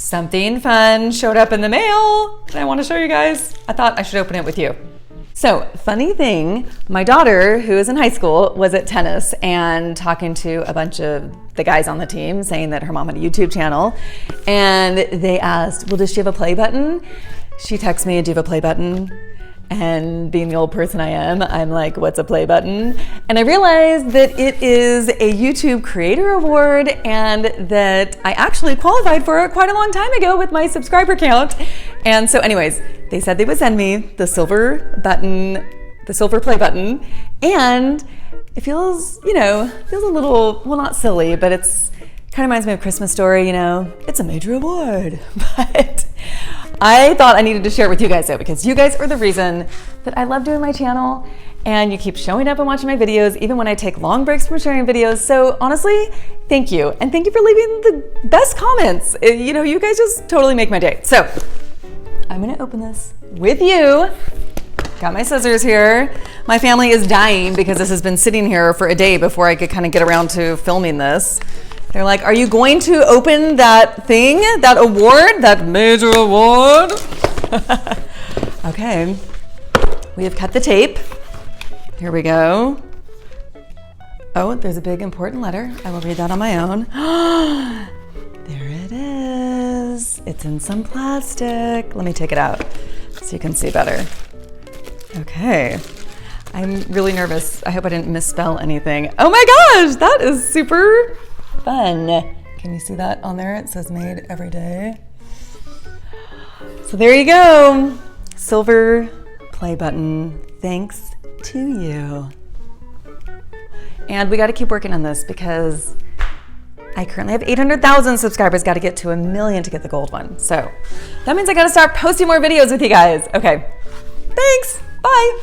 something fun showed up in the mail and I want to show you guys. I thought I should open it with you. So, funny thing, my daughter, who is in high school, was at tennis and talking to a bunch of the guys on the team, saying that her mom had a YouTube channel. And they asked, well, does she have a play button? She texts me, do you have a play button? And being the old person I am, I'm like, what's a play button? And I realized that it is a YouTube Creator Award and that I actually qualified for it quite a long time ago with my subscriber count. And so anyways, they said they would send me the silver button, the silver play button. And it feels, feels a little, well, not silly, but it's kind of reminds me of Christmas Story, it's a major award. But I thought I needed to share it with you guys though, because you guys are the reason that I love doing my channel and you keep showing up and watching my videos, even when I take long breaks from sharing videos. So honestly, thank you. And thank you for leaving the best comments. You guys just totally make my day. So I'm gonna open this with you. Got my scissors here. My family is dying because this has been sitting here for a day before I could kind of get around to filming this. They're like, are you going to open that thing, that award, that major award? Okay, we have cut the tape. Here we go. Oh, there's a big important letter. I will read that on my own. There it is. It's in some plastic. Let me take it out so you can see better. Okay, I'm really nervous. I hope I didn't misspell anything. Oh my gosh, that is super fun. Can you see that on there? It says made every day. So there you go. Silver play button. Thanks to you. And we got to keep working on this because I currently have 800,000 subscribers. Got to get to 1 million to get the gold one. So that means I got to start posting more videos with you guys. Okay. Thanks. Bye.